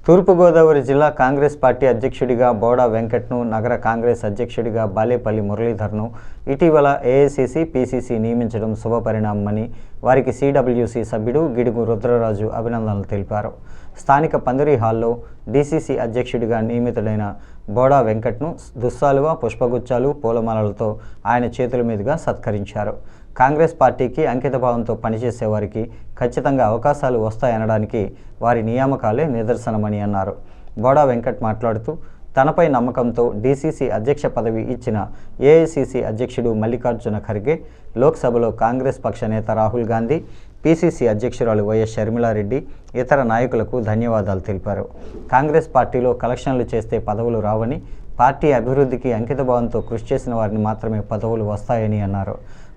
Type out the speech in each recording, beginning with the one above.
తూర్పుగోదావరి జిల్లా కాంగ్రెస్ పార్టీ అధ్యక్షుడిగా బోడా వెంకట్ను, నగర కాంగ్రెస్ అధ్యక్షుడిగా బాలేపల్లి మురళీధర్ను ఇటీవల ఏఐసిసి, పిసిసి నియమించడం శుభపరిణామమని వారికి సిడబ్ల్యూసి సభ్యుడు గిడుగు రుద్రరాజు అభినందనలు తెలిపారు. స్థానిక పందిరి హాల్లో డిసిసి అధ్యక్షుడిగా నియమితుడైన బోడా వెంకట్ను దుస్సాలువ, పుష్పగుచ్చాలు, పూలమాలలతో ఆయన చేతుల మీదుగా సత్కరించారు. కాంగ్రెస్ పార్టీకి అంకితభావంతో పనిచేసే వారికి ఖచ్చితంగా అవకాశాలు వస్తాయనడానికి వారి నియామకాలే నిదర్శనమని అన్నారు. బోడా వెంకట్ మాట్లాడుతూ తనపై నమ్మకంతో డిసిసి అధ్యక్ష పదవి ఇచ్చిన ఏఐసిసి అధ్యక్షుడు మల్లికార్జున ఖర్గే, లోక్సభలో కాంగ్రెస్ పక్ష నేత రాహుల్ గాంధీ, పిసిసి అధ్యక్షురాలు వైఎస్ షర్మిలారెడ్డి, ఇతర నాయకులకు ధన్యవాదాలు తెలిపారు. కాంగ్రెస్ పార్టీలో కలెక్షన్లు చేస్తే పదవులు రావని, పార్టీ అభివృద్ధికి అంకితభావంతో కృషి చేసిన వారిని మాత్రమే పదవులు వస్తాయని అన్నారు.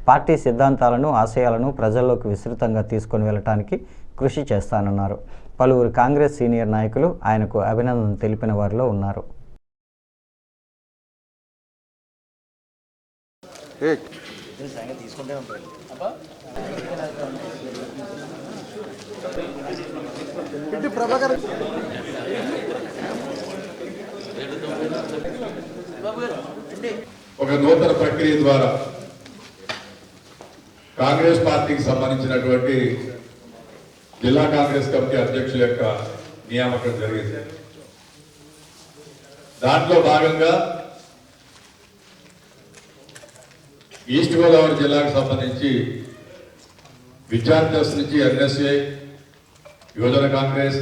పార్టీ సిద్ధాంతాలను, ఆశయాలను ప్రజల్లోకి విస్తృతంగా తీసుకొని వెళ్ళటానికి కృషి చేస్తానన్నారు. పలువురు కాంగ్రెస్ సీనియర్ నాయకులు ఆయనకు అభినందనలు తెలిపిన వారిలో ఉన్నారు. ఒక నూతన ప్రక్రియ ద్వారా కాంగ్రెస్ పార్టీకి సంబంధించినటువంటి జిల్లా కాంగ్రెస్ కమిటీ అధ్యక్షుల యొక్క నియామకం జరిగింది. దాంట్లో భాగంగా ఈస్ట్ గోదావరి జిల్లాకు సంబంధించి విద్యార్థి దశ నుంచి ఎన్ఎస్ఏ, యువజన కాంగ్రెస్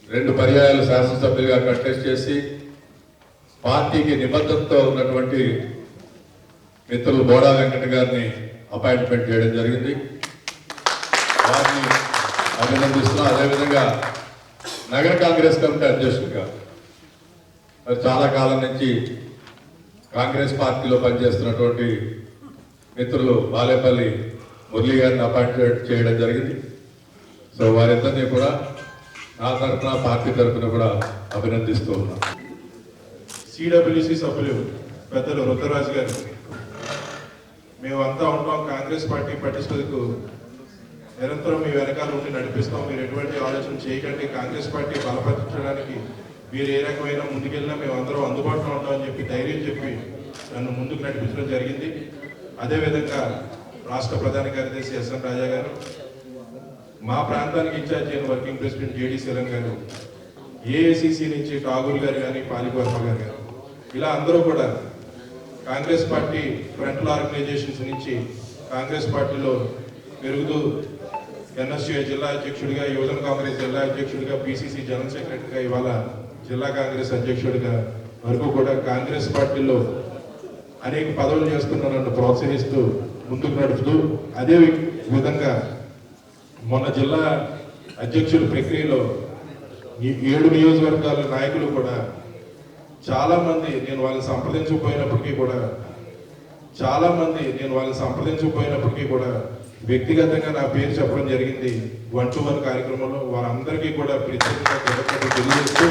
2 పర్యాయాలు శాసనసభ్యులుగా కంటెస్ట్ చేసి పార్టీకి నిబద్ధతతో ఉన్నటువంటి మిత్రులు బోడా వెంకట గారిని అపాయింట్మెంట్ చేయడం జరిగింది. వారిని అభినందిస్తున్నాం. అదేవిధంగా నగర కాంగ్రెస్ కమిటీ అధ్యక్షుడిగా మరి చాలా కాలం నుంచి కాంగ్రెస్ పార్టీలో పనిచేస్తున్నటువంటి మిత్రులు బాలేపల్లి మురళీ గారిని అపాయింట్మెంట్ చేయడం జరిగింది. సో వారిద్దరినీ కూడా నా తరఫున, పార్టీ తరఫున కూడా అభినందిస్తూ ఉన్నాం. సిడబ్ల్యూసి సభ్యులు పెద్దలు రుద్రరాజు గారు, మేమంతా ఉంటాం, కాంగ్రెస్ పార్టీ పటిష్టతకు నిరంతరం మీ వెనకాల ఉండి నడిపిస్తాం, మీరు ఎటువంటి ఆలోచన చేయకండి, కాంగ్రెస్ పార్టీ బలపరచడానికి మీరు ఏ రకమైన ముందుకెళ్ళినా మేమందరం అందుబాటులో ఉంటామని చెప్పి ధైర్యం చెప్పి నన్ను ముందుకు నడిపించడం జరిగింది. అదేవిధంగా రాష్ట్ర ప్రధాన కార్యదర్శి ఎస్ఎన్ రాజా గారు, మా ప్రాంతానికి ఇన్ఛార్జ్ అయిన వర్కింగ్ ప్రెసిడెంట్ జేడి శీలం గారు, ఏఐసిసి నుంచి ఠాగూర్ గారు కానీ, పాలివర్మ గారు, ఇలా అందరూ కూడా కాంగ్రెస్ పార్టీ ఫ్రంటల్ ఆర్గనైజేషన్స్ నుంచి కాంగ్రెస్ పార్టీలో పెరుగుతూ ఎన్ఎస్యూ జిల్లా అధ్యక్షుడిగా, యువజన కాంగ్రెస్ జిల్లా అధ్యక్షుడిగా, పిసిసి జనరల్ సెక్రటరీగా, ఇవాళ జిల్లా కాంగ్రెస్ అధ్యక్షుడిగా వరకు కూడా కాంగ్రెస్ పార్టీలో అనేక పదవులు చేస్తున్న నన్ను ప్రోత్సహిస్తూ ముందుకు నడుపుతూ, అదే విధంగా మొన్న జిల్లా అధ్యక్షుల ప్రక్రియలో ఈ 7 నియోజకవర్గాల నాయకులు కూడా చాలా మంది నేను వాళ్ళని సంప్రదించకపోయినప్పటికీ కూడా వ్యక్తిగతంగా నా పేరు చెప్పడం జరిగింది 1-to-1 కార్యక్రమంలో. వారందరికీ కూడా ప్రత్యేకంగా తెలియజేస్తూ